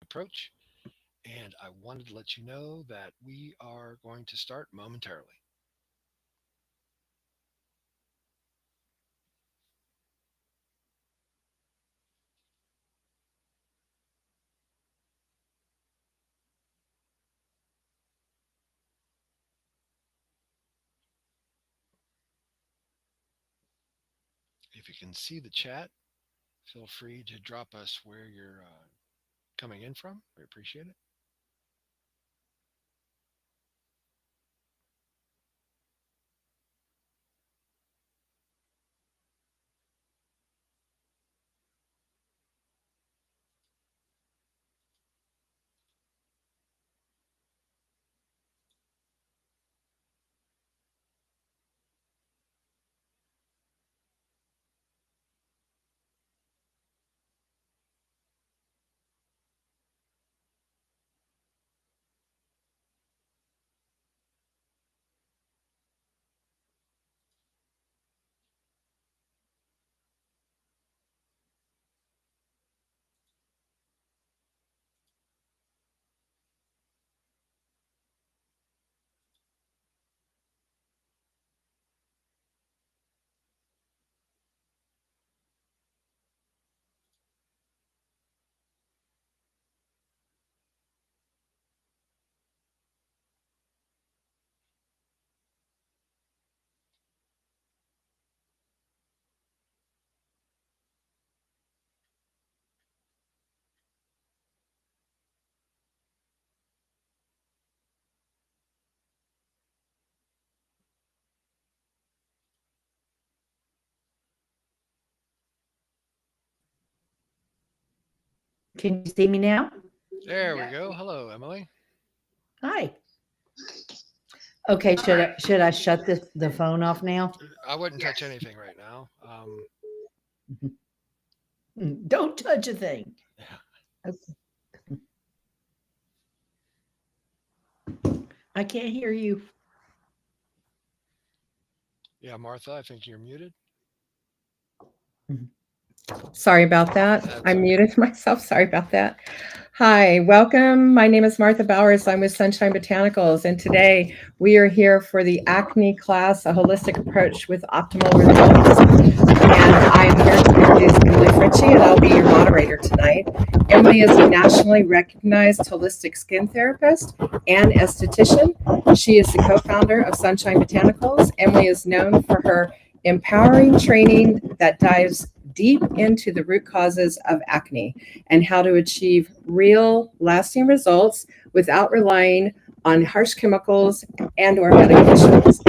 approach. And I wanted to let you know that we are going to start momentarily. If you can see the chat, feel free to drop us where you're coming in from. We appreciate it. Can you see me now? There we go. Hello, Emily. Hi. Okay, should I shut the phone off now? I wouldn't touch anything right now. Don't touch a thing. Okay. I can't hear you. Yeah, Martha, I think you're muted. Sorry about that. I That's okay. muted myself. Sorry about that. Hi, welcome. My name is Martha Bowers. I'm with Sunshine Botanicals, and today we are here for the acne class, a holistic approach with optimal results. And I'm here to introduce Emily Fritchie, and I'll be your moderator tonight. Emily is a nationally recognized holistic skin therapist and esthetician. She is the co-founder of Sunshine Botanicals. Emily is known for her empowering training that dives deep into the root causes of acne and how to achieve real lasting results without relying on harsh chemicals and or medications.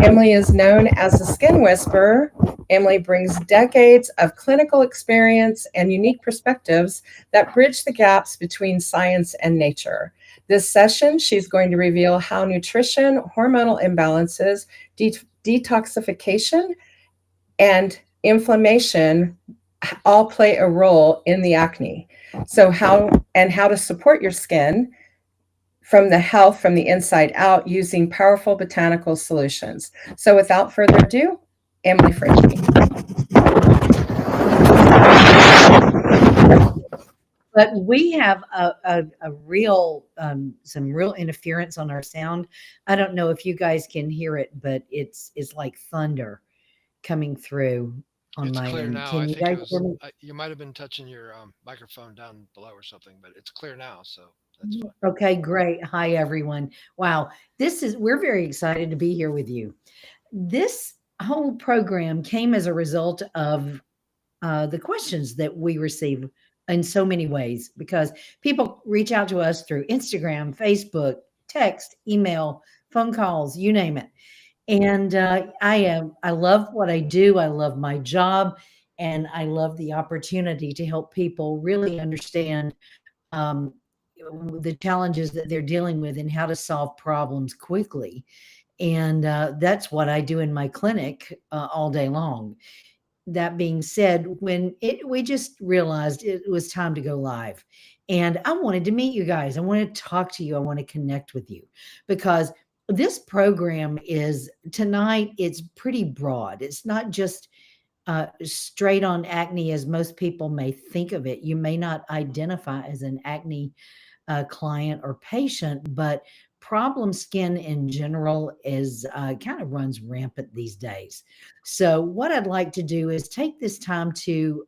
Emily is known as the skin whisperer. Emily brings decades of clinical experience and unique perspectives that bridge the gaps between science and nature. This session, she's going to reveal how nutrition, hormonal imbalances, detoxification, and inflammation all play a role in the acne. So how to support your skin from the health from the inside out using powerful botanical solutions. So without further ado, Emily Fritchie. But we have a real some real interference on our sound. I don't know if you guys can hear it, but it's like thunder coming through on It's my clear end. now. I Can you think guys it hear was me? you might have been touching your microphone down below or something, but it's clear now, so that's fine. Okay, great. Hi, everyone. Wow, we're very excited to be here with you. This whole program came as a result of the questions that we receive in so many ways because people reach out to us through Instagram, Facebook, text, email, phone calls, you name it. And I love what I do. I love my job, and I love the opportunity to help people really understand um, the challenges that they're dealing with and how to solve problems quickly. And that's what I do in my clinic all day long. That being said, we just realized it was time to go live, and I wanted to meet you guys. I want to talk to you. I want to connect with you because this program is tonight. It's pretty broad. It's not just straight on acne as most people may think of it. You may not identify as an acne client or patient, but problem skin in general is kind of runs rampant these days. So what I'd like to do is take this time to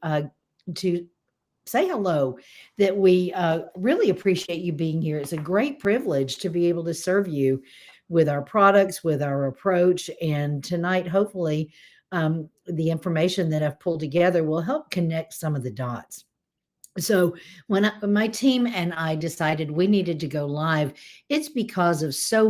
say hello, that we really appreciate you being here. It's a great privilege to be able to serve you with our products, with our approach. And tonight, hopefully, the information that I've pulled together will help connect some of the dots. So when my team and I decided we needed to go live, it's because of so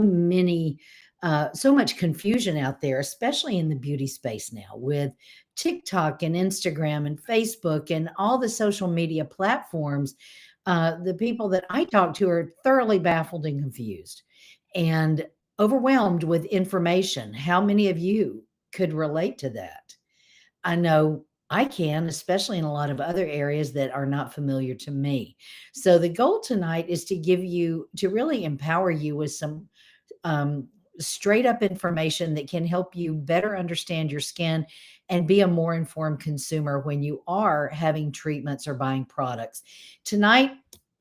much confusion out there, especially in the beauty space now with TikTok and Instagram and Facebook and all the social media platforms. The people that I talk to are thoroughly baffled and confused and overwhelmed with information. How many of you could relate to that? I know I can, especially in a lot of other areas that are not familiar to me. So the goal tonight is to really empower you with some straight up information that can help you better understand your skin and be a more informed consumer when you are having treatments or buying products. Tonight,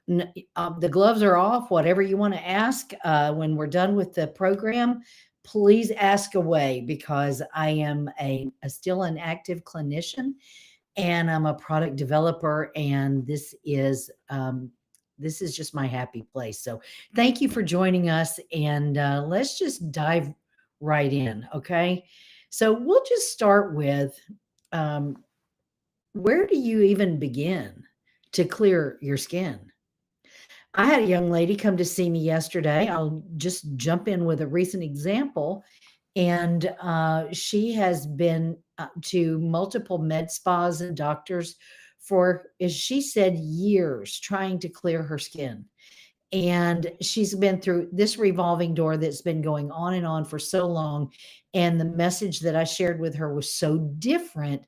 the gloves are off. Whatever you want to ask when we're done with the program, please ask away, because I am still an active clinician and I'm a product developer, and this is just my happy place. So thank you for joining us, and let's just dive right in. Okay. So we'll just start with, where do you even begin to clear your skin? I had a young lady come to see me yesterday. I'll just jump in with a recent example. And she has been to multiple med spas and doctors for, as she said, years trying to clear her skin. And she's been through this revolving door that's been going on and on for so long. And the message that I shared with her was so different.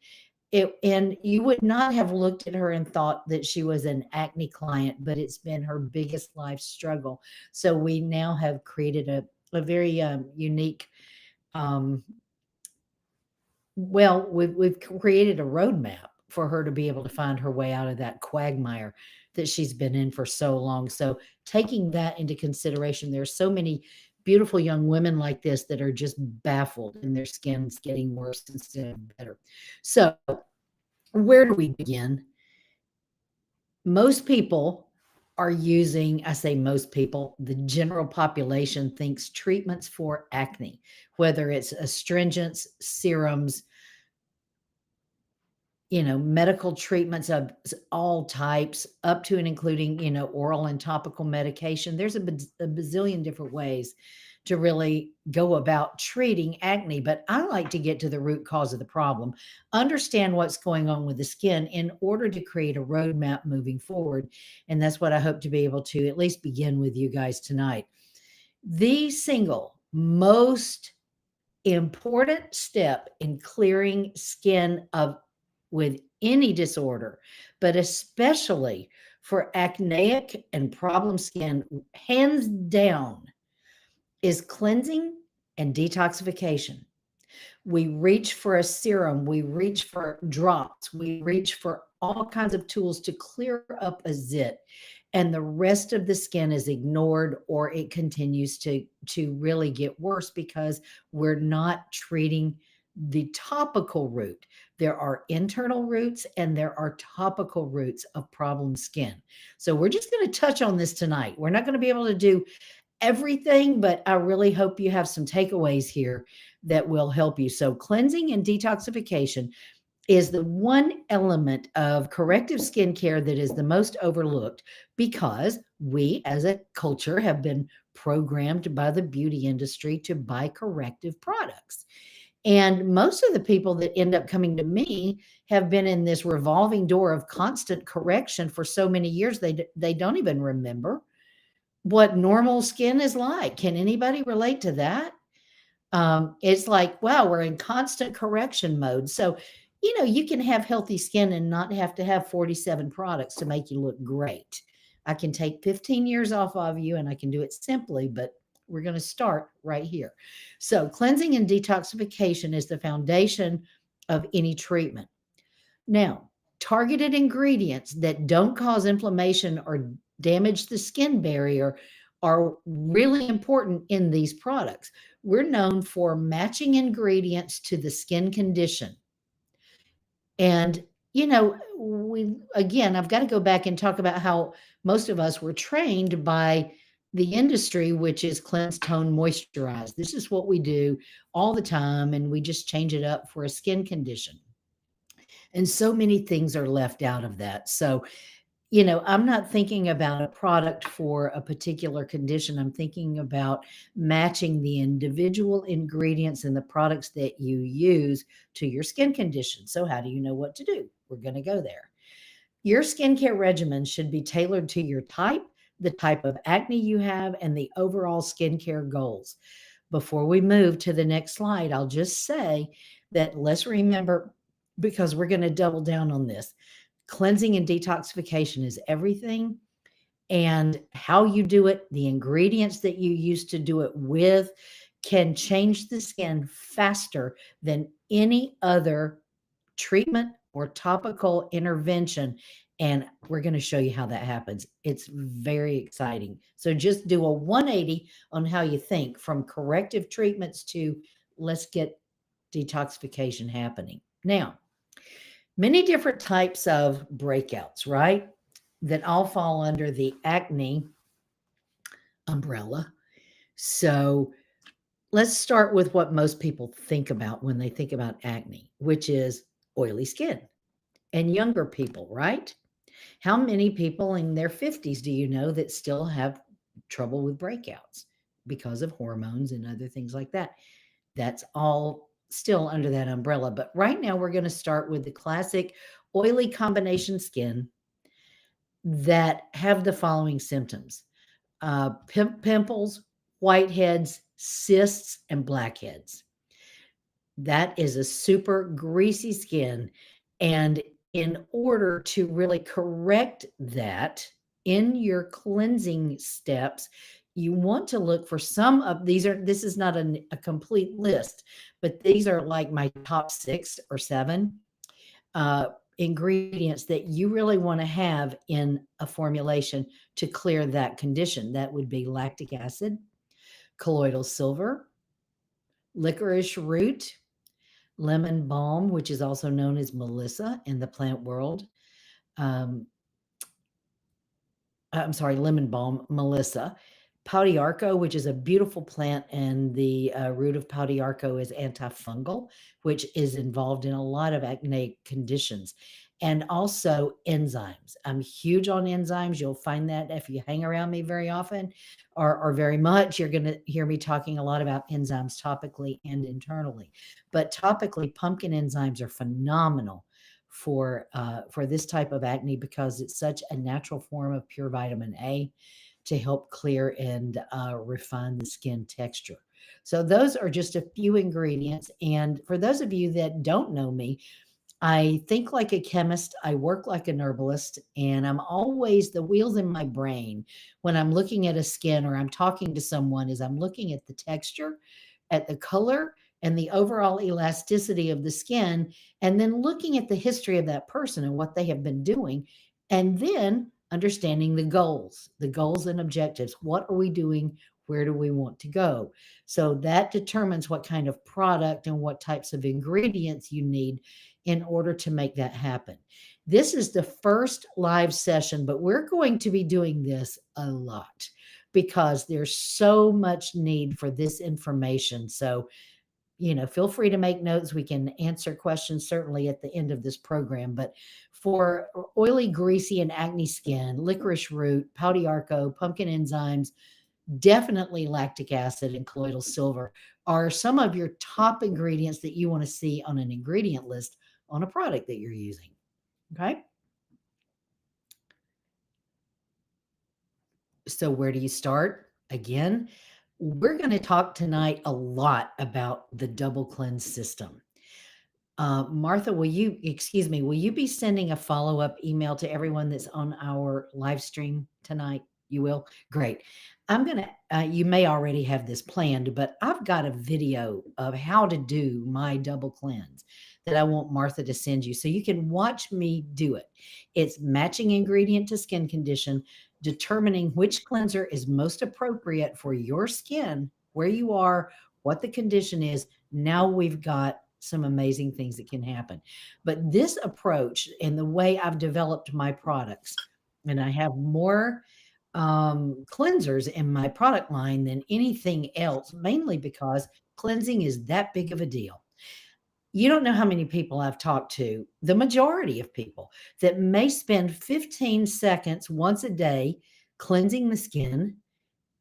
And you would not have looked at her and thought that she was an acne client, but it's been her biggest life struggle. So we now have created a very unique, we've created a roadmap for her to be able to find her way out of that quagmire that she's been in for so long. So taking that into consideration, there's so many beautiful young women like this that are just baffled and their skin's getting worse instead of better. So where do we begin? Most people are using, I say most people, the general population thinks treatments for acne, whether it's astringents, serums, medical treatments of all types, up to and including, oral and topical medication. There's a bazillion different ways to really go about treating acne, but I like to get to the root cause of the problem, understand what's going on with the skin in order to create a roadmap moving forward. And that's what I hope to be able to at least begin with you guys tonight. The single most important step in clearing skin with any disorder, but especially for acneic and problem skin, hands down, is cleansing and detoxification. We reach for a serum, we reach for drops, we reach for all kinds of tools to clear up a zit, and the rest of the skin is ignored, or it continues to really get worse because we're not treating the topical root. There are internal roots and there are topical roots of problem skin. So we're just going to touch on this tonight. We're not going to be able to do everything, but I really hope you have some takeaways here that will help you. So cleansing and detoxification is the one element of corrective skincare that is the most overlooked, because we as a culture have been programmed by the beauty industry to buy corrective products. And most of the people that end up coming to me have been in this revolving door of constant correction for so many years, they don't even remember what normal skin is like. Can anybody relate to that? It's like, wow, we're in constant correction mode. So, you can have healthy skin and not have to have 47 products to make you look great. I can take 15 years off of you and I can do it simply, but we're going to start right here. So cleansing and detoxification is the foundation of any treatment. Now, targeted ingredients that don't cause inflammation or damage the skin barrier are really important in these products. We're known for matching ingredients to the skin condition. And, I've got to go back and talk about how most of us were trained by the industry, which is cleanse, tone, moisturize. This is what we do all the time, and we just change it up for a skin condition. And so many things are left out of that. So, I'm not thinking about a product for a particular condition. I'm thinking about matching the individual ingredients in the products that you use to your skin condition. So, how do you know what to do? We're going to go there. Your skincare regimen should be tailored to your type, the type of acne you have, and the overall skincare goals. Before we move to the next slide, I'll just say that let's remember, because we're going to double down on this. Cleansing and detoxification is everything. And how you do it, the ingredients that you use to do it with, can change the skin faster than any other treatment or topical intervention. And we're going to show you how that happens. It's very exciting. So just do a 180 on how you think, from corrective treatments to let's get detoxification happening. Now, many different types of breakouts, right? That all fall under the acne umbrella. So let's start with what most people think about when they think about acne, which is oily skin and younger people, right? How many people in their 50s do you know that still have trouble with breakouts because of hormones and other things like that? That's all still under that umbrella. But right now, we're going to start with the classic oily combination skin that have the following symptoms: pimples, whiteheads, cysts, and blackheads. That is a super greasy skin. And in order to really correct that in your cleansing steps, you want to look for some of these. This is not a complete list, but these are like my top 6 or 7 ingredients that you really want to have in a formulation to clear that condition. That would be lactic acid, colloidal silver, licorice root, lemon balm, which is also known as Melissa in the plant world. Lemon balm, Melissa. Paudiarco, which is a beautiful plant, and the root of Paudiarco is antifungal, which is involved in a lot of acne conditions. And also enzymes. I'm huge on enzymes. You'll find that if you hang around me very often or very much, you're going to hear me talking a lot about enzymes topically and internally. But topically, pumpkin enzymes are phenomenal for this type of acne because it's such a natural form of pure vitamin A to help clear and refine the skin texture. So those are just a few ingredients. And for those of you that don't know me, I think like a chemist, I work like an herbalist, and I'm always, the wheels in my brain when I'm looking at a skin or I'm talking to someone, is I'm looking at the texture, at the color, and the overall elasticity of the skin, and then looking at the history of that person and what they have been doing, and then understanding the goals and objectives. What are we doing? Where do we want to go? So that determines what kind of product and what types of ingredients you need in order to make that happen. This is the first live session, but we're going to be doing this a lot because there's so much need for this information. So, feel free to make notes. We can answer questions certainly at the end of this program. But for oily, greasy, and acne skin, licorice root, Paudiarco, pumpkin enzymes, definitely lactic acid and colloidal silver are some of your top ingredients that you want to see on an ingredient list on a product that you're using. Okay. So where do you start? Again, we're going to talk tonight a lot about the double cleanse system. Martha, will you be sending a follow-up email to everyone that's on our live stream tonight? You will? Great. You may already have this planned, but I've got a video of how to do my double cleanse that I want Martha to send you so you can watch me do it. It's matching ingredient to skin condition, determining which cleanser is most appropriate for your skin, where you are, what the condition is. Now we've got some amazing things that can happen. But this approach and the way I've developed my products, and I have more cleansers in my product line than anything else, mainly because cleansing is that big of a deal. You don't know how many people I've talked to, the majority of people that may spend 15 seconds once a day cleansing the skin.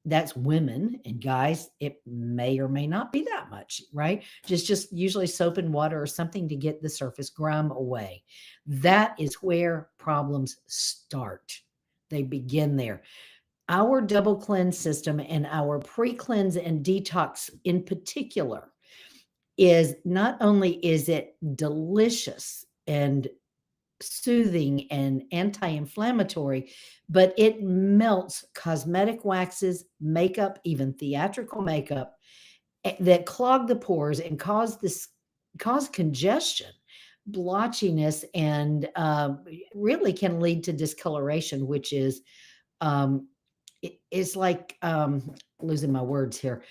That's women, and guys, it may or may not be that much, right? Just usually soap and water or something to get the surface grime away. That is where problems start. They begin there. Our double cleanse system and our pre-cleanse and detox in particular is not only is it delicious and soothing and anti-inflammatory, but it melts cosmetic waxes, makeup, even theatrical makeup that clog the pores and cause congestion, blotchiness, and really can lead to discoloration, which is it's like losing my words here.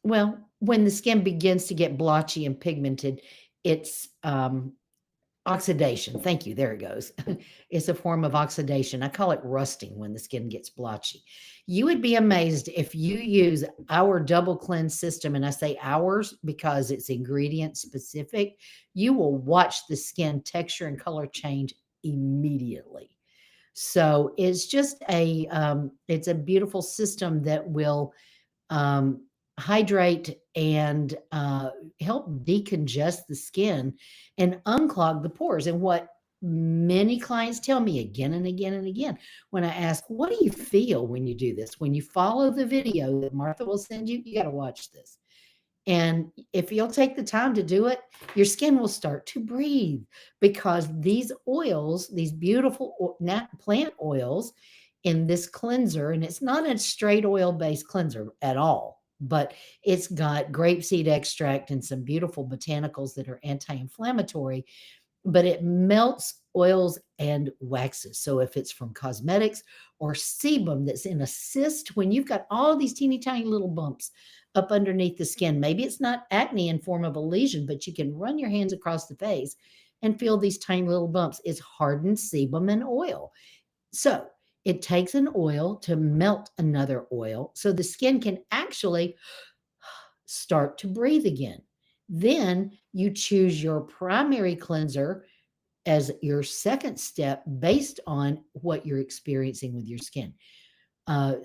Well, when the skin begins to get blotchy and pigmented, it's oxidation. Thank you. There it goes. It's a form of oxidation. I call it rusting when the skin gets blotchy. You would be amazed if you use our double cleanse system, and I say ours because it's ingredient specific. You will watch the skin texture and color change immediately. So it's just it's a beautiful system that will hydrate and help decongest the skin and unclog the pores. And what many clients tell me again and again and again when I ask, what do you feel when you do this? When you follow the video that Martha will send you, you got to watch this. And if you'll take the time to do it, your skin will start to breathe, because these oils, these beautiful plant oils in this cleanser, and it's not a straight oil-based cleanser at all, but it's got grapeseed extract and some beautiful botanicals that are anti-inflammatory, but it melts oils and waxes. So if it's from cosmetics or sebum that's in a cyst, when you've got all these teeny tiny little bumps up underneath the skin, maybe it's not acne in form of a lesion, but you can run your hands across the face and feel these tiny little bumps. It's hardened sebum and oil. So it takes an oil to melt another oil so the skin can actually start to breathe again. Then you choose your primary cleanser as your second step based on what you're experiencing with your skin. I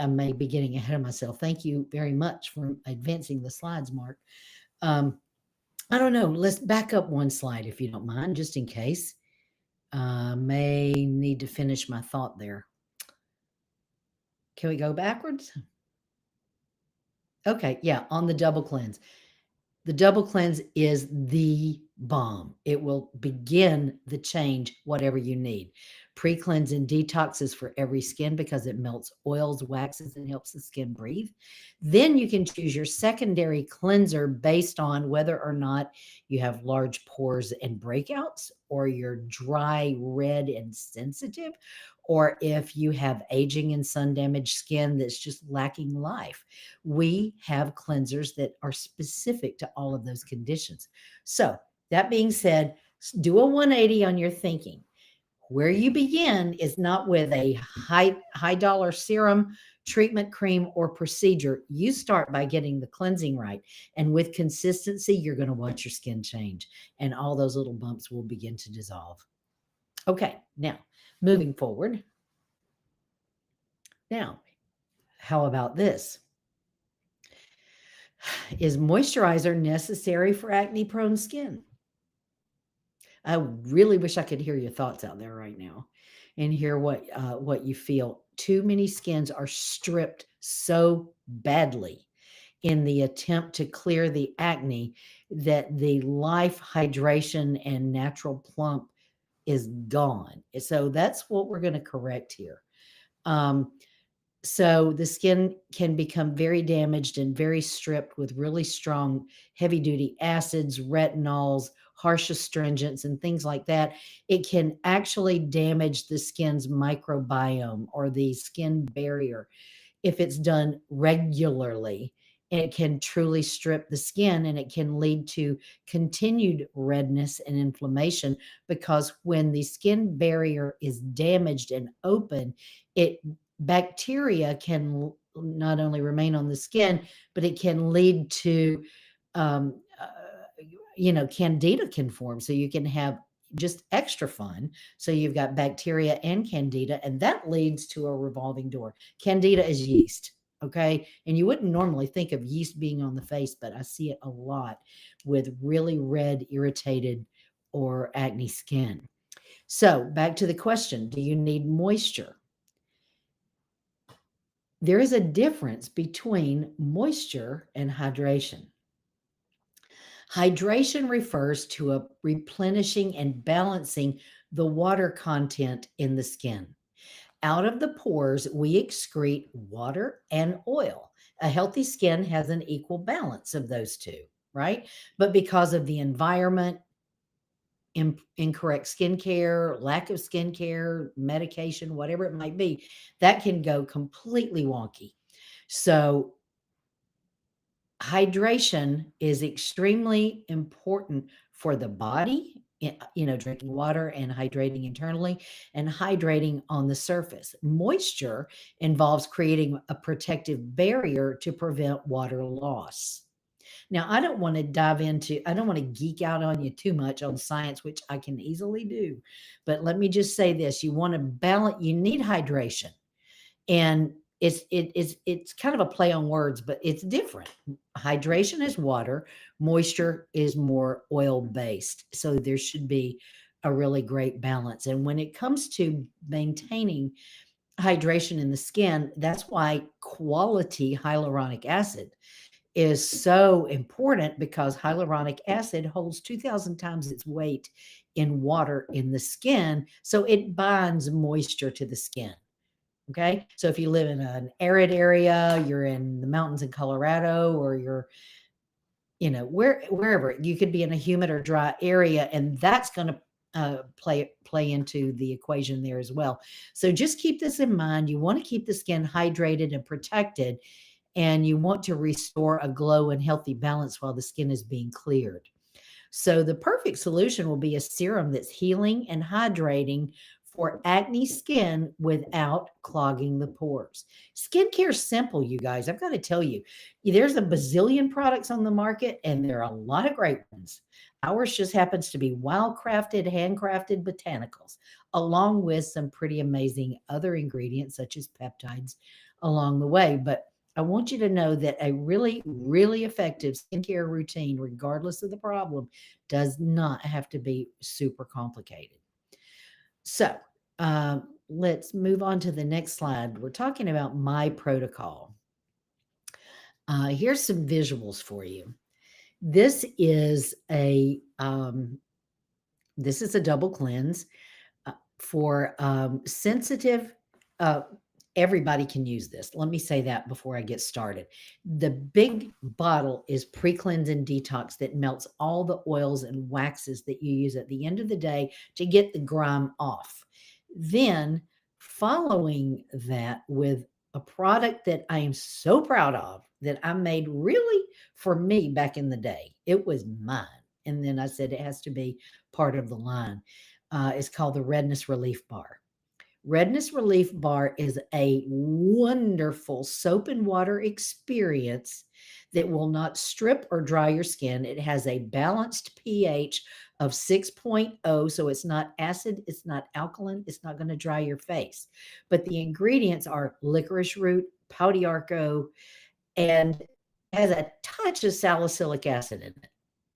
may be getting ahead of myself. Thank you very much for advancing the slides, Mark. I don't know. Let's back up one slide if you don't mind, just in case. May need to finish my thought there. Can we go backwards? Okay, yeah, on the double cleanse. The double cleanse is the bomb. It will begin the change, whatever you need. Pre-cleanse and detox is for every skin because it melts oils, waxes, and helps the skin breathe. Then you can choose your secondary cleanser based on whether or not you have large pores and breakouts, or you're dry, red, and sensitive, or if you have aging and sun damaged skin that's just lacking life. We have cleansers that are specific to all of those conditions. So that being said, do a 180 on your thinking. Where you begin is not with a high dollar serum, treatment cream, or procedure. You start by getting the cleansing right. And with consistency, you're going to watch your skin change, and all those little bumps will begin to dissolve. Okay, now moving forward. Now, how about this? Is moisturizer necessary for acne-prone skin? I really wish I could hear your thoughts out there right now and hear what you feel. Too many skins are stripped so badly in the attempt to clear the acne that the life, hydration, and natural plump is gone. So that's what we're going to correct here. So the skin can become very damaged and very stripped with really strong, heavy duty acids, retinols, harsh astringents, and things like that. It can actually damage the skin's microbiome or the skin barrier if it's done regularly. It can truly strip the skin and it can lead to continued redness and inflammation because when the skin barrier is damaged and open, it bacteria can not only remain on the skin, but it can lead to, um, uh, candida can form. So you can have just extra fun. So you've got bacteria and candida, and that leads to a revolving door. Candida is yeast. Okay. And you wouldn't normally think of yeast being on the face, but I see it a lot with really red, irritated, or acne skin. So back to the question, do you need moisture? There is a difference between moisture and hydration. Hydration refers to a replenishing and balancing the water content in the skin. Out of the pores, we excrete water and oil. A healthy skin has an equal balance of those two, right? But because of the environment, incorrect skincare, lack of skincare, medication, whatever it might be, that can go completely wonky. So, hydration is extremely important for the body, drinking water and hydrating internally and hydrating on the surface. Moisture involves creating a protective barrier to prevent water loss. Now, I don't want to geek out on you too much on science, which I can easily do. But let me just say this, you want to balance, you need hydration. And it's kind of a play on words, but it's different. Hydration is water, moisture is more oil based. So there should be a really great balance. And when it comes to maintaining hydration in the skin, that's why quality hyaluronic acid is so important because hyaluronic acid holds 2,000 times its weight in water in the skin. So it binds moisture to the skin. Okay. So if you live in an arid area, you're in the mountains in Colorado, or you're, wherever, you could be in a humid or dry area, and that's going to play into the equation there as well. So just keep this in mind. You want to keep the skin hydrated and protected, and you want to restore a glow and healthy balance while the skin is being cleared. So the perfect solution will be a serum that's healing and hydrating for acne skin without clogging the pores. Skincare is simple, you guys. I've got to tell you, there's a bazillion products on the market, and there are a lot of great ones. Ours just happens to be wild-crafted, handcrafted botanicals, along with some pretty amazing other ingredients, such as peptides, along the way. But I want you to know that a really, really effective skincare routine, regardless of the problem, does not have to be super complicated. So let's move on to the next slide. We're talking about my protocol. Here's some visuals for you. This is a double cleanse for sensitive. Everybody can use this. Let me say that before I get started. The big bottle is pre-cleanse and detox that melts all the oils and waxes that you use at the end of the day to get the grime off. Then following that with a product that I am so proud of that I made really for me back in the day. It was mine. And then I said it has to be part of the line. It's called the Redness Relief Bar. Redness Relief Bar is a wonderful soap and water experience that will not strip or dry your skin. It has a balanced pH of 6.0, so it's not acid, it's not alkaline, it's not going to dry your face. But the ingredients are licorice root, pau d'arco, and has a touch of salicylic acid in it.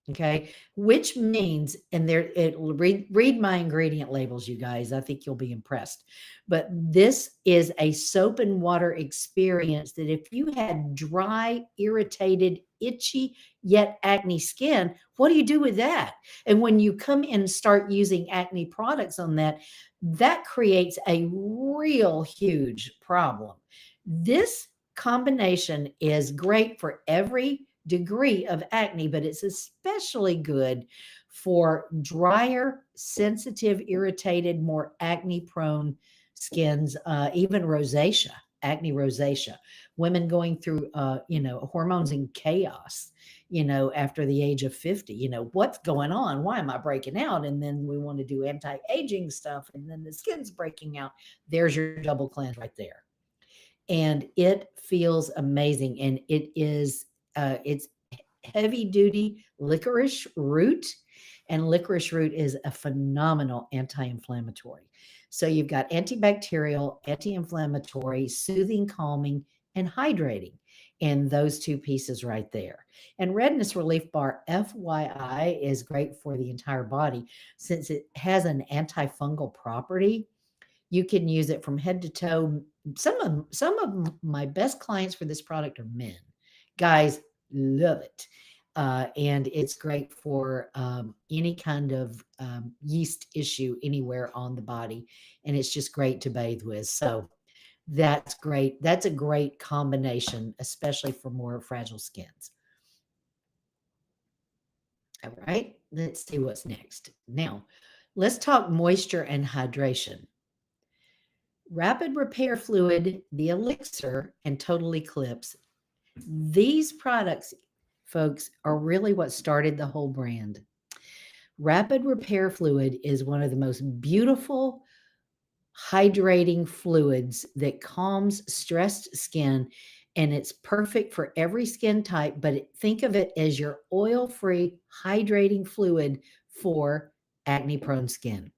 Okay, which means, and read my ingredient labels, you guys. I think you'll be impressed. But this is a soap and water experience that if you had dry, irritated, itchy, yet acne skin, what do you do with that? And when you come in and start using acne products on that, that creates a real huge problem. This combination is great for every degree of acne, but it's especially good for drier, sensitive, irritated, more acne prone skins, even rosacea, acne rosacea, women going through, hormones in chaos, after the age of 50, what's going on? Why am I breaking out? And then we want to do anti-aging stuff. And then the skin's breaking out. There's your double cleanse right there. And it feels amazing. And it's heavy duty licorice root, and licorice root is a phenomenal anti-inflammatory. So you've got antibacterial, anti-inflammatory, soothing, calming, and hydrating in those two pieces right there. And Redness Relief Bar, FYI, is great for the entire body since it has an antifungal property. You can use it from head to toe. Some of my best clients for this product are men. Guys love it. And it's great for any kind of yeast issue anywhere on the body. And it's just great to bathe with. So that's great. That's a great combination, especially for more fragile skins. All right, let's see what's next. Now, let's talk moisture and hydration. Rapid Repair Fluid, the Elixir, and Total Eclipse. These products, folks, are really what started the whole brand. Rapid Repair Fluid is one of the most beautiful hydrating fluids that calms stressed skin, and it's perfect for every skin type, but think of it as your oil-free hydrating fluid for acne-prone skin.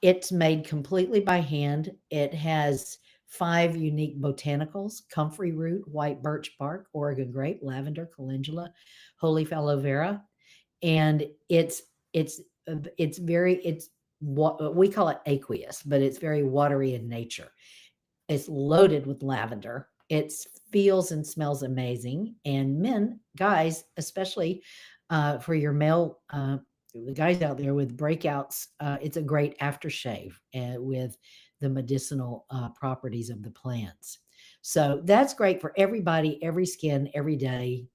It's made completely by hand. It has 5 unique botanicals: comfrey root, white birch bark, Oregon grape, lavender, calendula, holy leaf aloe vera. And it's what we call it aqueous, but it's very watery in nature. It's loaded with lavender. It feels and smells amazing. And men, guys, especially for your male the guys out there with breakouts, it's a great aftershave with the medicinal properties of the plants. So that's great for everybody, every skin, every day.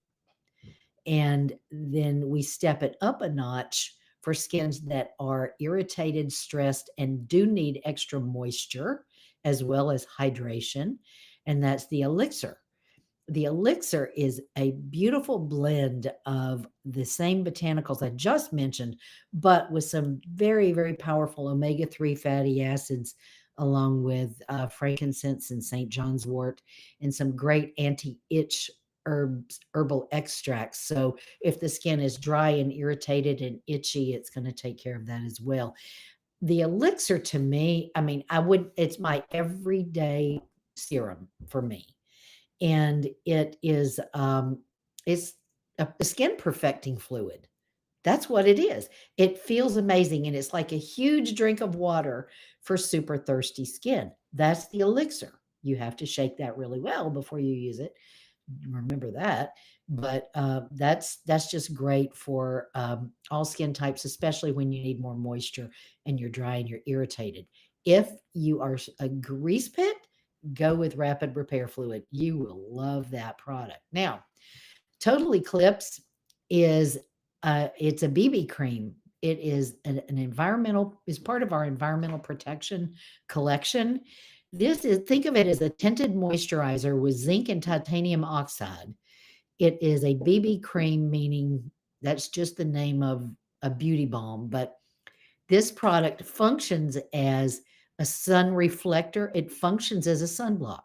And then we step it up a notch for skins that are irritated, stressed, and do need extra moisture as well as hydration. And that's the Elixir. The Elixir is a beautiful blend of the same botanicals I just mentioned, but with some very, very powerful omega-3 fatty acids, along with frankincense and St. John's wort, and some great anti-itch herbal extracts. So if the skin is dry and irritated and itchy, it's going to take care of that as well. The Elixir, to me, it's my everyday serum for me. And it is it's a skin perfecting fluid. That's what it is. It feels amazing, and it's like a huge drink of water for super thirsty skin. That's the Elixir. You have to shake that really well before you use it. Remember that. But that's just great for all skin types, especially when you need more moisture and you're dry and you're irritated. If you are a grease pit, go with Rapid Repair Fluid. You will love that product. Now, Total Eclipse is it's a BB cream. It is is part of our environmental protection collection. Think of it as a tinted moisturizer with zinc and titanium oxide. It is a BB cream, meaning that's just the name of a beauty balm, but this product functions as a sun reflector. It functions as a sunblock.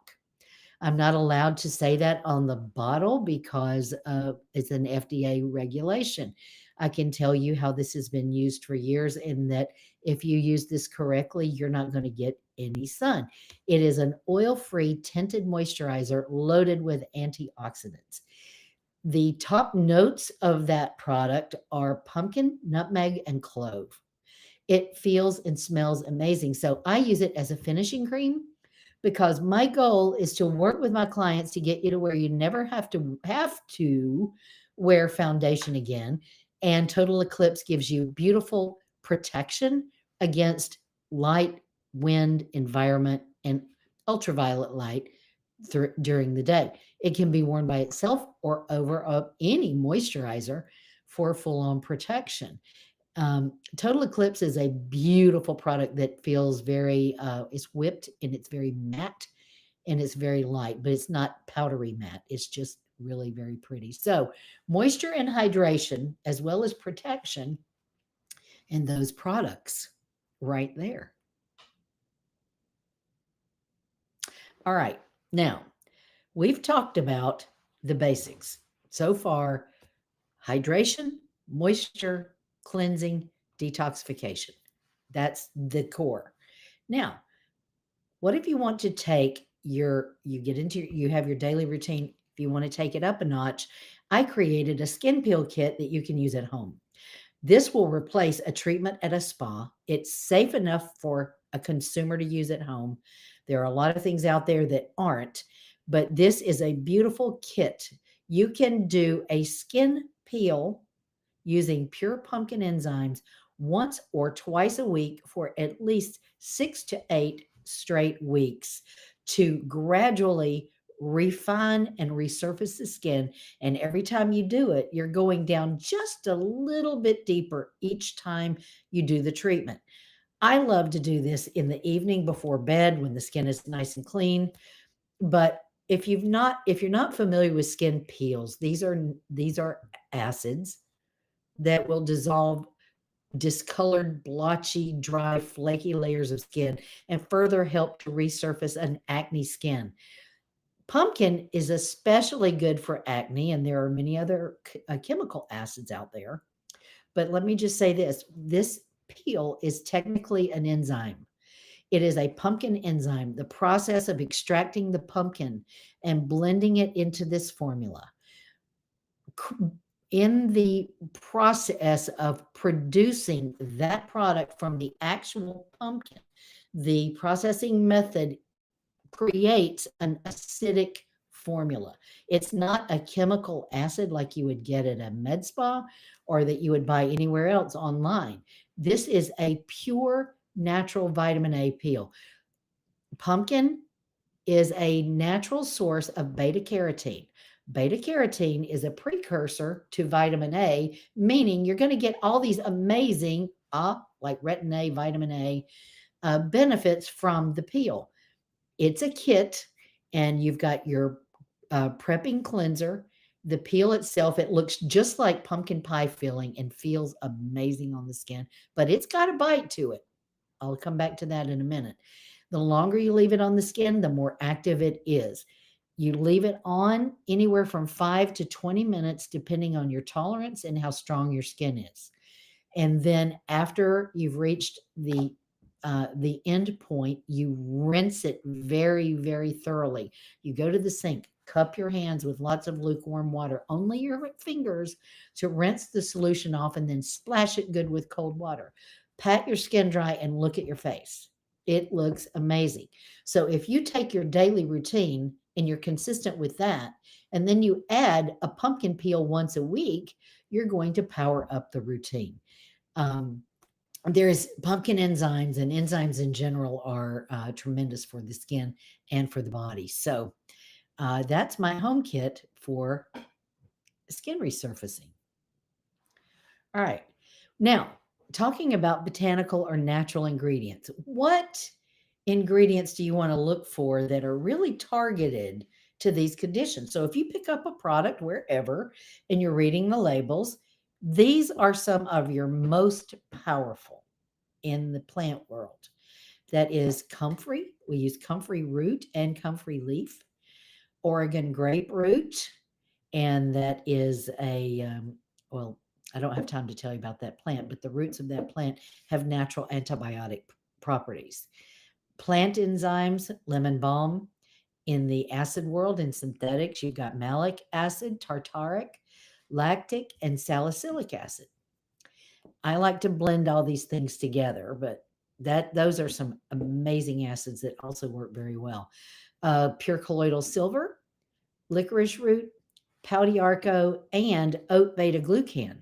I'm not allowed to say that on the bottle because it's an FDA regulation. I can tell you how this has been used for years, and that if you use this correctly, you're not going to get any sun. It is an oil-free tinted moisturizer loaded with antioxidants. The top notes of that product are pumpkin, nutmeg, and clove. It feels and smells amazing. So I use it as a finishing cream because my goal is to work with my clients to get you to where you never have to wear foundation again. And Total Eclipse gives you beautiful protection against light, wind, environment, and ultraviolet light. during the day. It can be worn by itself or over any moisturizer for full-on protection. Total Eclipse is a beautiful product that feels very, it's whipped and it's very matte and it's very light, but it's not powdery matte. It's just really very pretty. So, moisture and hydration, as well as protection, in those products right there. All right. Now, we've talked about the basics so far: hydration, moisture, cleansing, detoxification. That's the core. Now, what if you want to take you have your daily routine. If you want to take it up a notch, I created a skin peel kit that you can use at home. This will replace a treatment at a spa. It's safe enough for a consumer to use at home. There are a lot of things out there that aren't, but this is a beautiful kit. You can do a skin peel using pure pumpkin enzymes once or twice a week for at least 6 to 8 straight weeks to gradually refine and resurface the skin. And every time you do it, you're going down just a little bit deeper each time you do the treatment. I love to do this in the evening before bed when the skin is nice and clean. But if you're not familiar with skin peels, these are acids that will dissolve discolored, blotchy, dry, flaky layers of skin and further help to resurface an acne skin. Pumpkin is especially good for acne, and there are many other chemical acids out there. But let me just say this peel is technically an enzyme. It is a pumpkin enzyme, the process of extracting the pumpkin and blending it into this formula. In the process of producing that product from the actual pumpkin, the processing method creates an acidic formula. It's not a chemical acid like you would get at a med spa or that you would buy anywhere else online. This is a pure natural vitamin A peel. Pumpkin is a natural source of beta carotene. Beta carotene is a precursor to vitamin A, meaning you're going to get all these amazing, like retin A, vitamin A, benefits from the peel. It's a kit, and you've got your prepping cleanser. The peel itself, it looks just like pumpkin pie filling and feels amazing on the skin, but it's got a bite to it. I'll come back to that in a minute. The longer you leave it on the skin, the more active it is. You leave it on anywhere from 5 to 20 minutes, depending on your tolerance and how strong your skin is. And then after you've reached the end point, you rinse it very, very thoroughly. You go to the sink, cup your hands with lots of lukewarm water, only your fingers, to rinse the solution off, and then splash it good with cold water. Pat your skin dry and look at your face. It looks amazing. So if you take your daily routine and you're consistent with that, and then you add a pumpkin peel once a week, you're going to power up the routine. There's pumpkin enzymes, and enzymes in general are tremendous for the skin and for the body. So that's my home kit for skin resurfacing. All right. Now, talking about botanical or natural ingredients, what ingredients do you want to look for that are really targeted to these conditions? So if you pick up a product wherever and you're reading the labels, these are some of your most powerful in the plant world. That is comfrey. We use comfrey root and comfrey leaf, Oregon grape root, and that is well, I don't have time to tell you about that plant, but the roots of that plant have natural antibiotic properties. Plant enzymes, lemon balm. In the acid world, in synthetics, you've got malic acid, tartaric, lactic, and salicylic acid. I like to blend all these things together, but those are some amazing acids that also work very well. Pure colloidal silver, licorice root, Paudiarco, and oat beta glucan.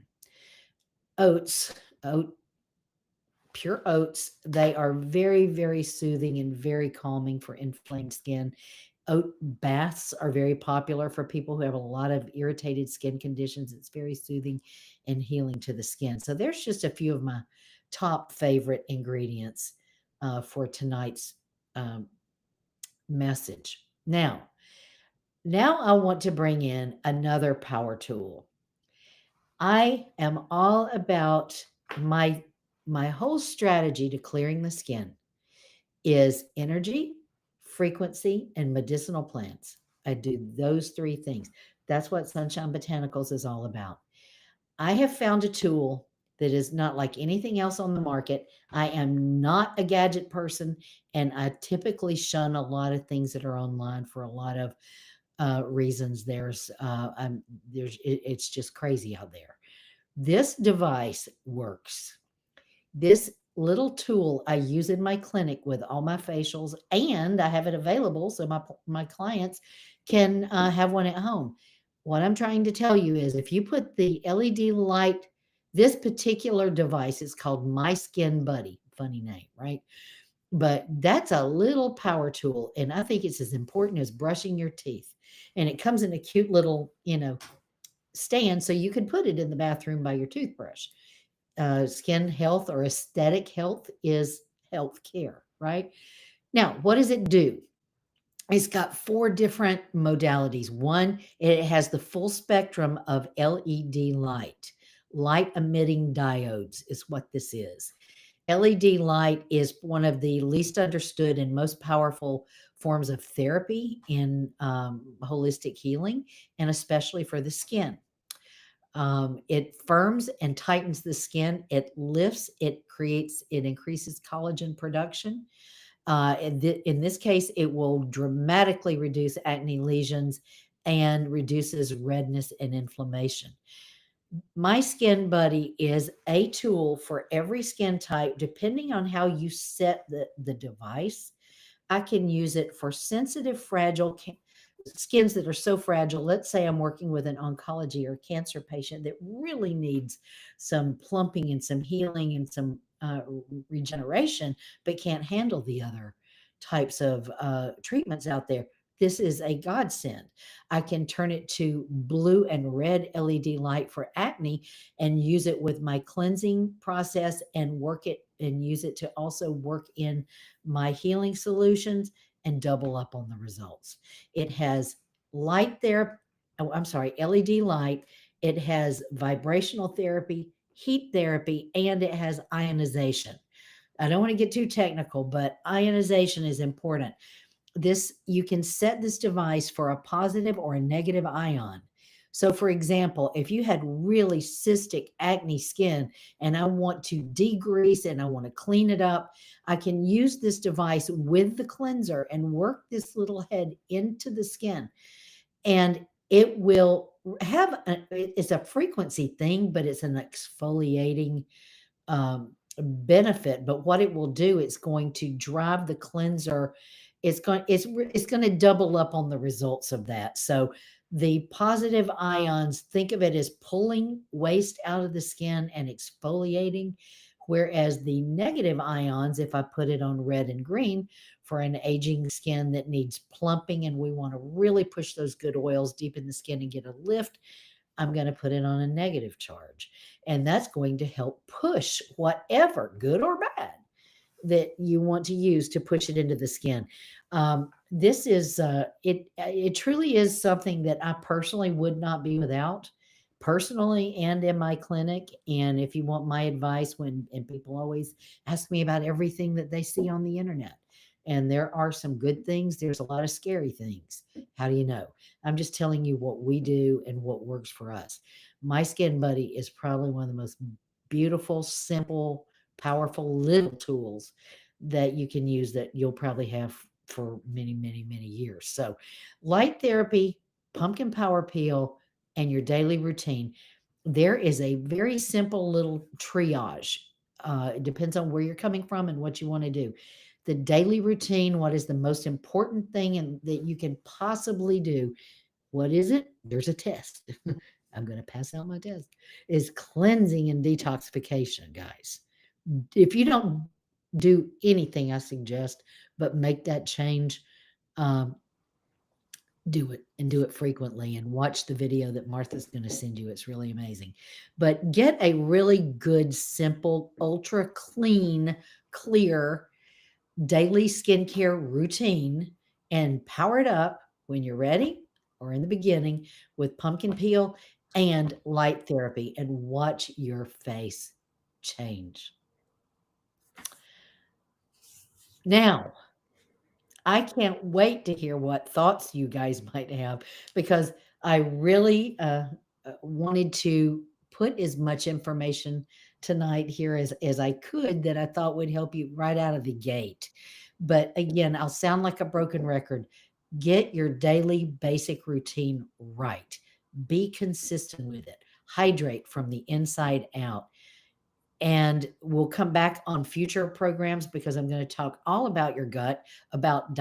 Pure oats, they are very, very soothing and very calming for inflamed skin. Oat baths are very popular for people who have a lot of irritated skin conditions. It's very soothing and healing to the skin. So there's just a few of my top favorite ingredients for tonight's um, message. Now I want to bring in another power tool. I am all about my whole strategy to clearing the skin is energy, frequency, and medicinal plants. I do those three things. That's what Sunshine Botanicals is all about. I have found a tool that is not like anything else on the market. I am not a gadget person, and I typically shun a lot of things that are online for a lot of reasons. It's just crazy out there. This device works. This little tool I use in my clinic with all my facials, and I have it available so my clients can have one at home. What I'm trying to tell you is if you put the LED light, this particular device is called My Skin Buddy. Funny name, right? But that's a little power tool, and I think it's as important as brushing your teeth. And it comes in a cute little, stand, so you can put it in the bathroom by your toothbrush. Skin health or aesthetic health is health care, right? Now, what does it do? It's got 4 different modalities. One, it has the full spectrum of LED light emitting diodes is what this is. LED light is one of the least understood and most powerful forms of therapy in holistic healing, and especially for the skin. It firms and tightens the skin. It lifts, it increases collagen production. In this case, it will dramatically reduce acne lesions and reduces redness and inflammation. My Skin Buddy is a tool for every skin type, depending on how you set the device. I can use it for sensitive, fragile skins that are so fragile. Let's say I'm working with an oncology or cancer patient that really needs some plumping and some healing and some regeneration, but can't handle the other types of treatments out there. This is a godsend. I can turn it to blue and red LED light for acne and use it with my cleansing process and work it and use it to also work in my healing solutions and double up on the results. It has LED light. It has vibrational therapy, heat therapy, and it has ionization. I don't want to get too technical, but ionization is important. You can set this device for a positive or a negative ion. So for example, if you had really cystic acne skin and I want to degrease and I want to clean it up, I can use this device with the cleanser and work this little head into the skin. And it will it's a frequency thing, but it's an exfoliating benefit. But what it will do, it's going to drive the cleanser. It's going to double up on the results of that. So the positive ions, think of it as pulling waste out of the skin and exfoliating, whereas the negative ions, if I put it on red and green for an aging skin that needs plumping and we want to really push those good oils deep in the skin and get a lift, I'm going to put it on a negative charge. And that's going to help push whatever, good or bad, that you want to use to push it into the skin. This is it truly is something that I personally would not be without, personally and in my clinic. And if you want my advice, and people always ask me about everything that they see on the internet, and there are some good things, there's a lot of scary things. How do you know? I'm just telling you what we do and what works for us. My Skin Buddy is probably one of the most beautiful, simple, powerful little tools that you can use that you'll probably have for many, many, many years. So light therapy, pumpkin power peel, and your daily routine. There is a very simple little triage. It depends on where you're coming from and what you want to do. The daily routine, what is the most important thing that you can possibly do? What is it? There's a test. I'm going to pass out my test. Is cleansing and detoxification, guys. If you don't do anything, I suggest, but make that change, do it and do it frequently and watch the video that Martha's going to send you. It's really amazing. But get a really good, simple, ultra clean, clear daily skincare routine and power it up when you're ready or in the beginning with pumpkin peel and light therapy and watch your face change. Now, I can't wait to hear what thoughts you guys might have because I really wanted to put as much information tonight here as I could that I thought would help you right out of the gate. But again, I'll sound like a broken record. Get your daily basic routine right. Be consistent with it. Hydrate from the inside out. And we'll come back on future programs because I'm going to talk all about your gut, about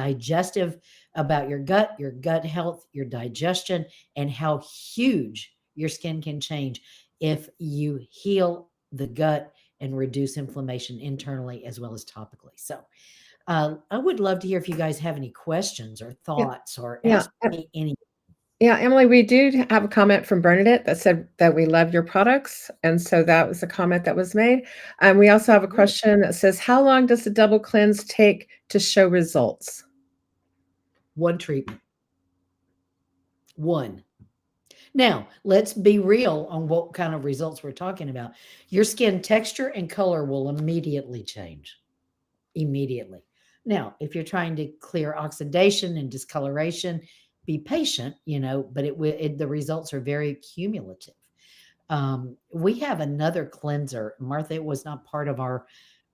about your gut health, your digestion, and how huge your skin can change if you heal the gut and reduce inflammation internally as well as topically. So I would love to hear if you guys have any questions or thoughts or Yeah. ask me any. Yeah, Emily, we do have a comment from Bernadette that said that we love your products. And so that was a comment that was made. And we also have a question that says, how long does the double cleanse take to show results? One treatment. One. Now, let's be real on what kind of results we're talking about. Your skin texture and color will immediately change. Immediately. Now, if you're trying to clear oxidation and discoloration, be patient, but the results are very cumulative. We have another cleanser. Martha, it was not part of our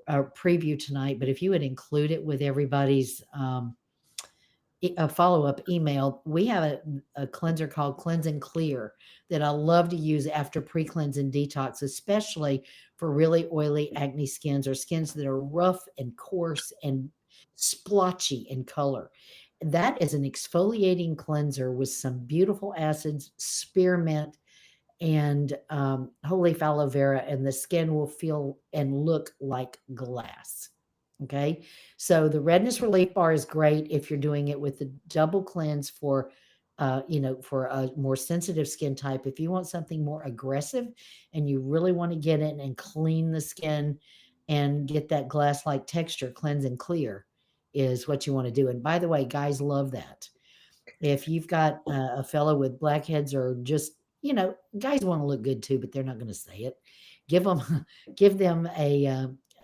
preview tonight, but if you would include it with everybody's a follow-up email, we have a cleanser called Cleanse and Clear that I love to use after pre-cleanse and detox, especially for really oily acne skins or skins that are rough and coarse and splotchy in color. That is an exfoliating cleanser with some beautiful acids, spearmint, and whole leaf aloe vera, and the skin will feel and look like glass. Okay. So the redness relief bar is great if you're doing it with the double cleanse for a more sensitive skin type. If you want something more aggressive and you really want to get in and clean the skin and get that glass-like texture, Cleanse and Clear is what you want to do. And by the way, guys love that. If you've got a fellow with blackheads or just, guys want to look good too, but they're not going to say it. Give them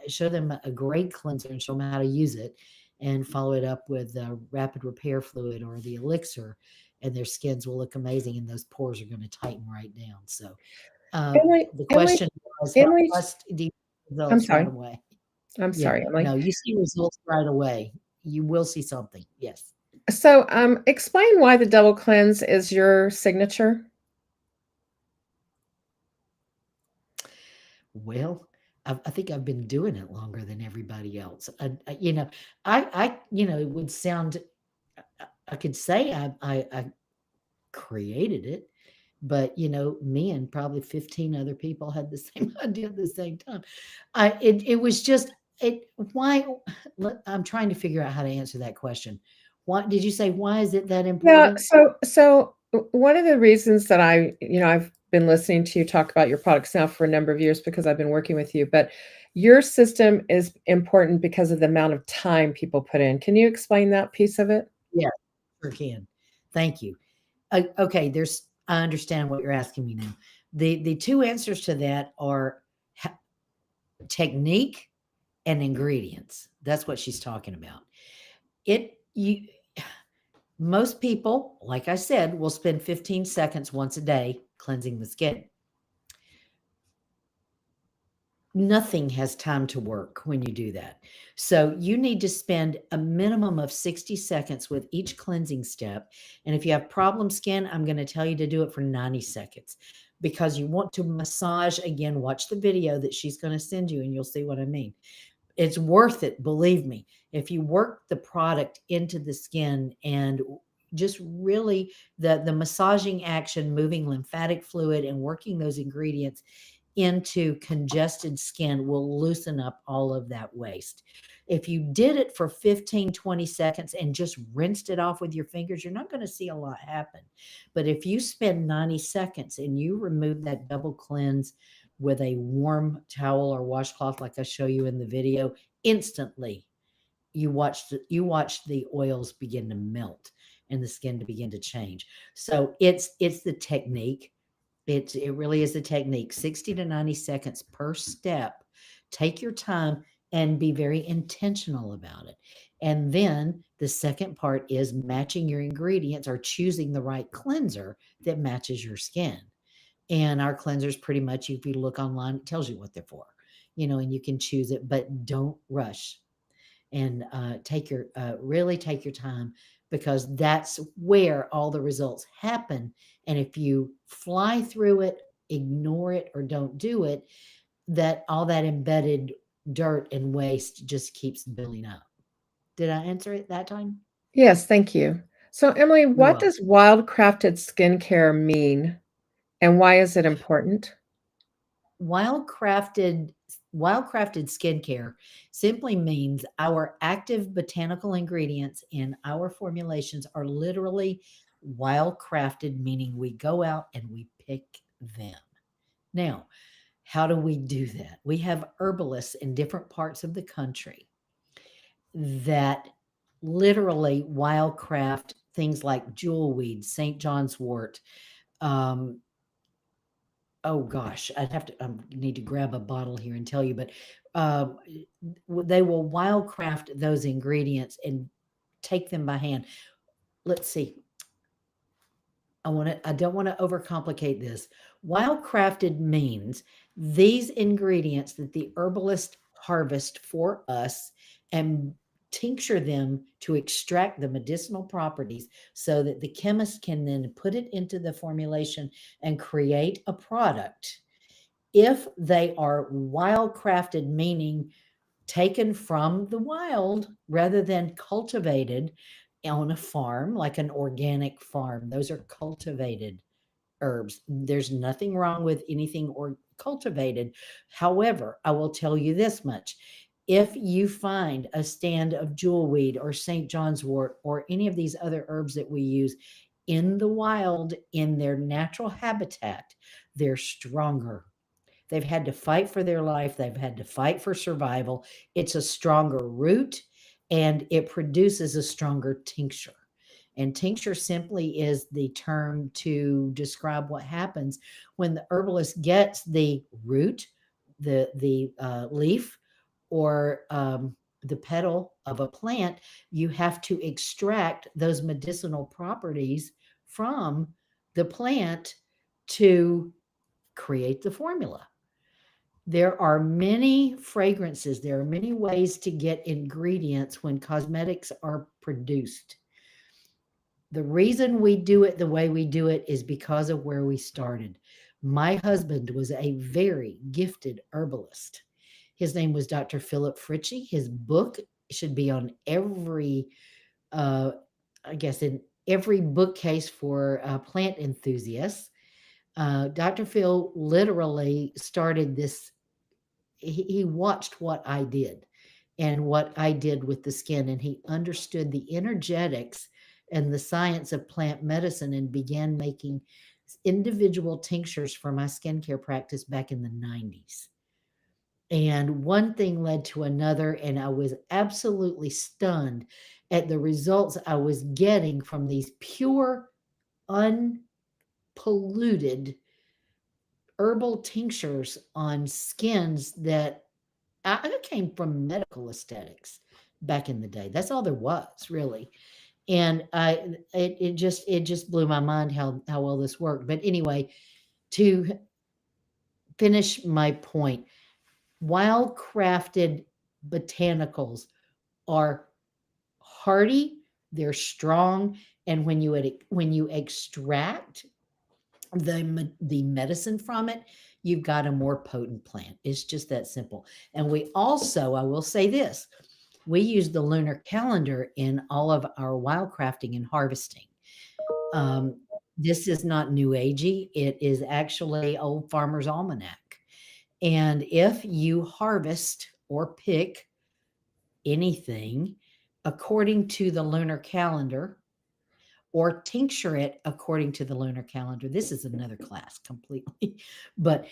show them a great cleanser and show them how to use it and follow it up with rapid repair fluid or the elixir, and their skins will look amazing and those pores are going to tighten right down. So the question was, I'm sorry. right away? I'm sorry, Emily. No, you see results right away. You will see something. Yes. So explain why the double cleanse is your signature. Well, I think I've been doing it longer than everybody else. It would sound, I could say I created it, but me and probably 15 other people had the same idea at the same time. It was just why. I'm trying to figure out how to answer that question. Why did you say why is it that important? Yeah. So one of the reasons that I've been listening to you talk about your products now for a number of years because I've been working with you, but your system is important because of the amount of time people put in. Can you explain that piece of it? Yeah, sure can. Thank you. Okay, I understand what you're asking me now. The two answers to that are technique and ingredients. That's what she's talking about. Most people, like I said, will spend 15 seconds once a day cleansing the skin. Nothing has time to work when you do that. So you need to spend a minimum of 60 seconds with each cleansing step. And if you have problem skin, I'm going to tell you to do it for 90 seconds because you want to massage. Again, watch the video that she's going to send you and you'll see what I mean. It's worth it, believe me. If you work the product into the skin and just really the massaging action, moving lymphatic fluid and working those ingredients into congested skin will loosen up all of that waste. If you did it for 15, 20 seconds and just rinsed it off with your fingers, you're not going to see a lot happen. But if you spend 90 seconds and you remove that double cleanse with a warm towel or washcloth, like I show you in the video, instantly you watch the oils begin to melt and the skin to begin to change. So it's the technique. It really is the technique. 60 to 90 seconds per step. Take your time and be very intentional about it. And then the second part is matching your ingredients or choosing the right cleanser that matches your skin. And our cleansers pretty much, if you look online, it tells you what they're for, and you can choose it, but don't rush and really take your time, because that's where all the results happen. And if you fly through it, ignore it, or don't do it, that all that embedded dirt and waste just keeps building up. Did I answer it that time? Yes, thank you. So, Emily, what welcome. does wildcrafted skincare mean, and why is it important? Wildcrafted skincare simply means our active botanical ingredients in our formulations are literally wildcrafted, meaning we go out and we pick them. Now, how do we do that? We have herbalists in different parts of the country that literally wildcraft things like jewelweed, St. John's wort. Oh gosh, I'd have to need to grab a bottle here and tell you, but they will wildcraft those ingredients and take them by hand. Let's see. I don't want to overcomplicate this. Wildcrafted means these ingredients that the herbalist harvest for us and tincture them to extract the medicinal properties so that the chemist can then put it into the formulation and create a product. If they are wildcrafted, meaning taken from the wild rather than cultivated on a farm, like an organic farm, those are cultivated herbs. There's nothing wrong with anything or cultivated. However, I will tell you this much. If you find a stand of jewelweed or St. John's wort or any of these other herbs that we use in the wild, in their natural habitat, they're stronger. They've had to fight for their life. They've had to fight for survival. It's a stronger root and it produces a stronger tincture. And tincture simply is the term to describe what happens when the herbalist gets the root, the leaf, or the petal of a plant. You have to extract those medicinal properties from the plant to create the formula. There are many fragrances. There are many ways to get ingredients when cosmetics are produced. The reason we do it the way we do it is because of where we started. My husband was a very gifted herbalist. His name was Dr. Philip Fritchie. His book should be on every, in every bookcase for plant enthusiasts. Dr. Phil literally started this. He watched what I did and what I did with the skin, and he understood the energetics and the science of plant medicine and began making individual tinctures for my skincare practice back in the 90s. And one thing led to another, and I was absolutely stunned at the results I was getting from these pure, unpolluted herbal tinctures on skins that I came from medical aesthetics back in the day. That's all there was, really. And it just blew my mind how well this worked. But anyway, to finish my point, wild-crafted botanicals are hardy, they're strong, and when you extract the medicine from it, you've got a more potent plant. It's just that simple. And we also, I will say this, we use the lunar calendar in all of our wildcrafting and harvesting. This is not new agey. It is actually Old Farmer's Almanac. And if you harvest or pick anything according to the lunar calendar or tincture it according to the lunar calendar. This is another class completely. But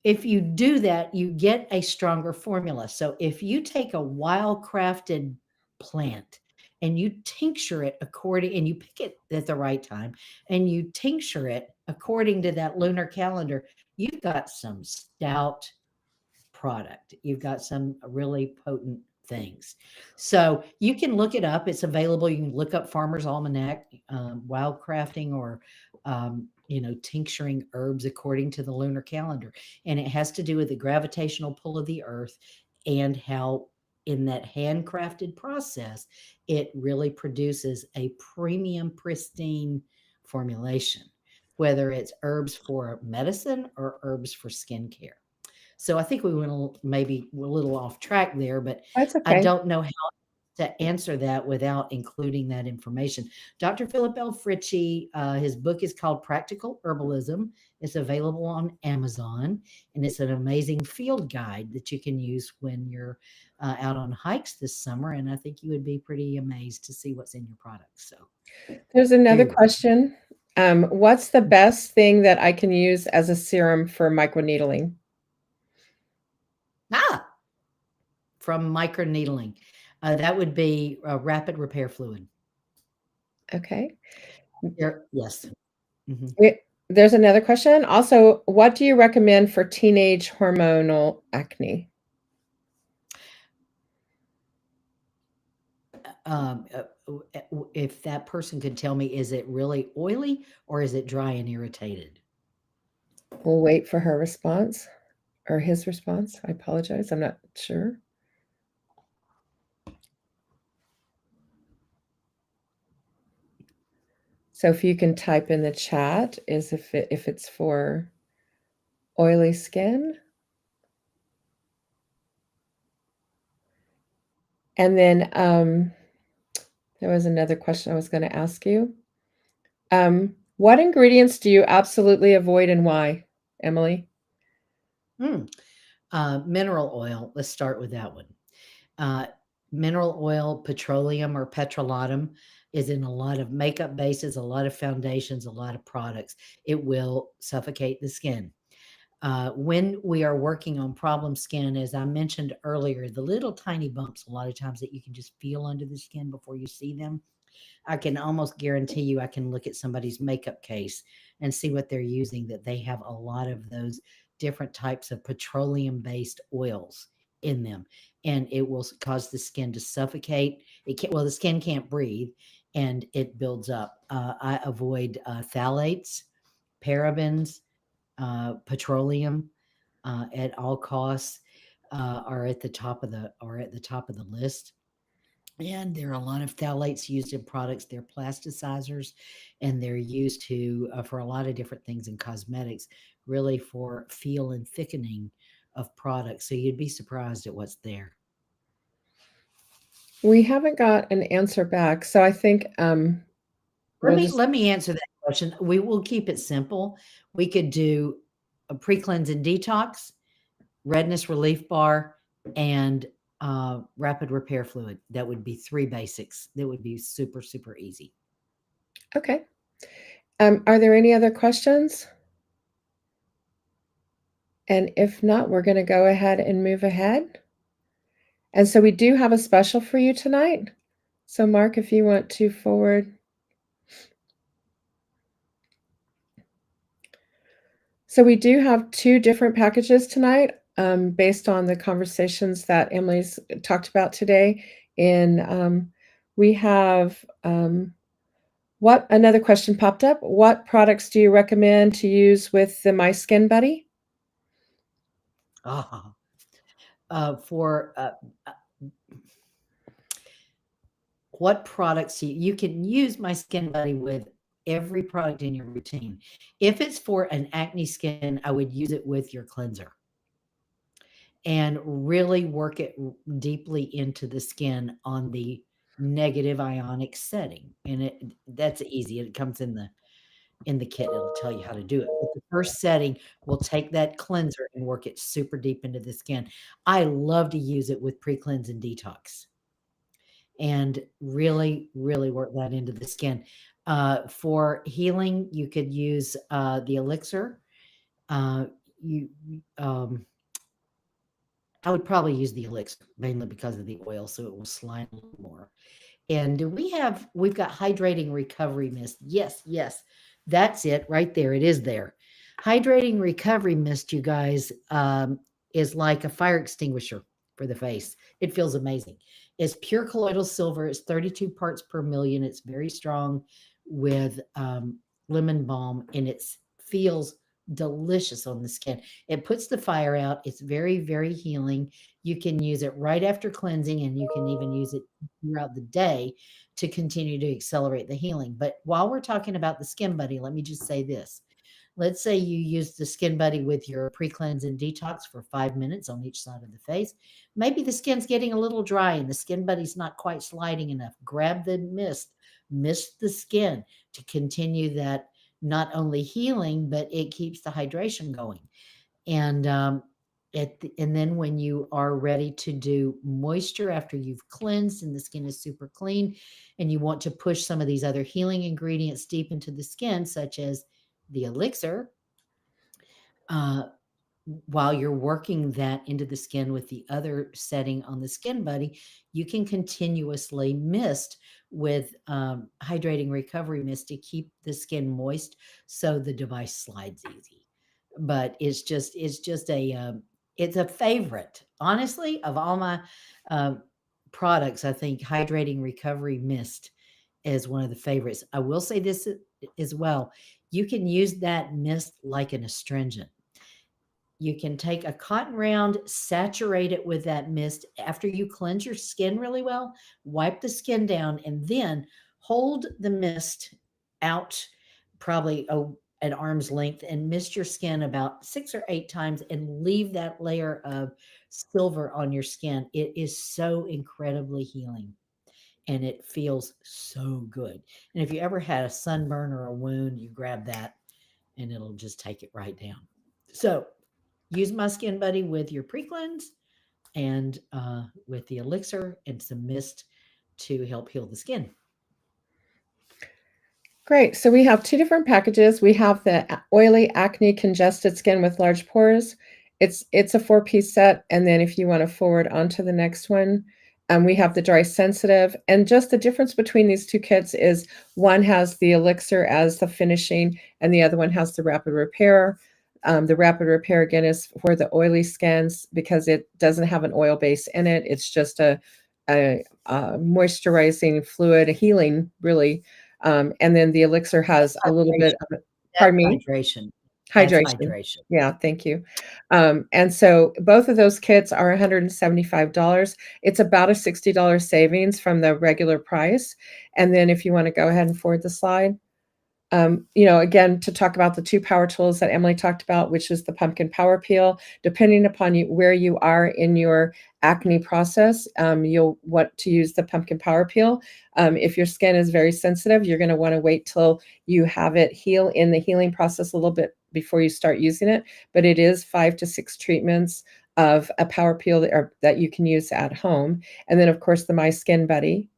if you do that, you get a stronger formula. So if you take a wild crafted plant and you tincture it according, and you pick it at the right time, and you tincture it according to that lunar calendar, you've got some stout product. You've got some really potent things. So you can look it up. It's available. You can look up Farmer's Almanac, wild crafting, or tincturing herbs according to the lunar calendar. And it has to do with the gravitational pull of the earth and how in that handcrafted process, it really produces a premium, pristine formulation, whether it's herbs for medicine or herbs for skincare. So I think we went maybe a little off track there, but That's I okay. don't know how to answer that without including that information. Dr. Philip L. Fritchie, his book is called Practical Herbalism. It's available on Amazon, and it's an amazing field guide that you can use when you're out on hikes this summer. And I think you would be pretty amazed to see what's in your products. So There's another very question. What's the best thing that I can use as a serum for microneedling? From microneedling. That would be a rapid repair fluid. Okay. Yes. There's another question. Also, what do you recommend for teenage hormonal acne? If that person could tell me, is it really oily or is it dry and irritated? We'll wait for her response or his response. I apologize. I'm not sure. So if you can type in the chat is if it's for oily skin. And then there was another question I was going to ask you. What ingredients do you absolutely avoid and why, Emily? Mineral oil. Let's start with that one. Mineral oil, petroleum or petrolatum, is in a lot of makeup bases, a lot of foundations, a lot of products. It will suffocate the skin. When we are working on problem skin, as I mentioned earlier, the little tiny bumps, a lot of times that you can just feel under the skin before you see them, I can almost guarantee you I can look at somebody's makeup case and see what they're using, that they have a lot of those different types of petroleum-based oils in them, and it will cause the skin to suffocate. The skin can't breathe, and it builds up. I avoid phthalates, parabens, petroleum at all costs are at the top of the list. And there are a lot of phthalates used in products. They're plasticizers, and they're used for a lot of different things in cosmetics, really for feel and thickening of products. So you'd be surprised at what's there. We haven't got an answer back, so I think let me answer that question. We will keep it simple. We could do a pre-cleanse and detox, redness relief bar, and rapid repair fluid. That would be 3 basics. That would be super, super easy. Okay. Are there any other questions? And if not, we're going to go ahead and move ahead. And so we do have a special for you tonight. So Mark, if you want to forward. So we do have 2 different packages tonight based on the conversations that Emily's talked about today. And we have, another question popped up. What products do you recommend to use with the My Skin Buddy? What products you can use My Skin Buddy with every product in your routine. If it's for an acne skin, I would use it with your cleanser and really work it deeply into the skin on the negative ionic setting. And that's easy. It comes in the kit. It'll tell you how to do it. But the first setting, we'll take that cleanser and work it super deep into the skin. I love to use it with pre-cleanse and detox. and really, really work that into the skin. For healing, you could use the elixir. Uh, you, I would probably use the elixir mainly because of the oil, so it will slide a little more. And we've got hydrating recovery mist. Yes, yes, that's it right there. It is there. Hydrating recovery mist, you guys, is like a fire extinguisher for the face. It feels amazing. It's pure colloidal silver. It's 32 parts per million. It's very strong with lemon balm, and it feels delicious on the skin. It puts the fire out. It's very, very healing. You can use it right after cleansing, and you can even use it throughout the day to continue to accelerate the healing. But while we're talking about the Skin Buddy, let me just say this. Let's say you use the Skin Buddy with your pre-cleanse and detox for 5 minutes on each side of the face. Maybe the skin's getting a little dry and the Skin Buddy's not quite sliding enough. Grab the mist the skin to continue that not only healing, but it keeps the hydration going. And and then when you are ready to do moisture after you've cleansed and the skin is super clean, and you want to push some of these other healing ingredients deep into the skin, such as the elixir, uh, while you're working that into the skin with the other setting on the Skin Buddy, you can continuously mist with hydrating recovery mist to keep the skin moist so the device slides easy. But it's a favorite, honestly, of all my products. I think hydrating recovery mist is one of the favorites. I will say this as well: you can use that mist like an astringent. You can take a cotton round, saturate it with that mist after you cleanse your skin really well, wipe the skin down, and then hold the mist out probably an arm's length and mist your skin about 6 or 8 times and leave that layer of silver on your skin. It is so incredibly healing and it feels so good. And if you ever had a sunburn or a wound, you grab that and it'll just take it right down. So use my Skin Buddy with your pre-cleanse and with the elixir and some mist to help heal the skin. Great. So we have 2 different packages. We have the oily acne congested skin with large pores. It's a 4-piece set. And then if you want to forward on to the next one, we have the dry sensitive. And just the difference between these 2 kits is one has the elixir as the finishing and the other one has the rapid repair. The rapid repair, again, is for the oily skins because it doesn't have an oil base in it. It's just a moisturizing fluid, a healing, really. And then the elixir has a little bit of, pardon me? Hydration. Hydration. Yeah, thank you. And so both of those kits are $175. It's about a $60 savings from the regular price. And then if you want to go ahead and forward the slide. Again, to talk about the 2 power tools that Emily talked about, which is the pumpkin power peel. Depending upon where you are in your acne process, you'll want to use the pumpkin power peel. If your skin is very sensitive, you're going to want to wait till you have it heal in the healing process a little bit before you start using it. But it is 5 to 6 treatments of a power peel that you can use at home. And then, of course, the My Skin Buddy.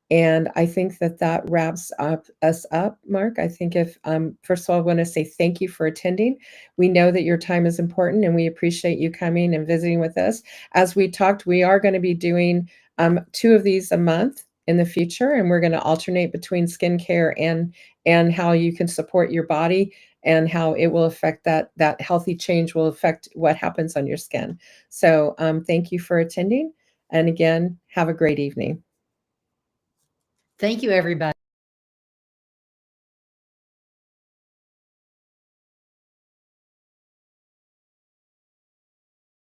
And I think that wraps us up, Mark. I think first of all, I want to say thank you for attending. We know that your time is important and we appreciate you coming and visiting with us. As we talked, we are going to be doing 2 of these a month in the future, and we're going to alternate between skincare and how you can support your body and how it will affect that healthy change will affect what happens on your skin. So thank you for attending. And again, have a great evening. Thank you, everybody.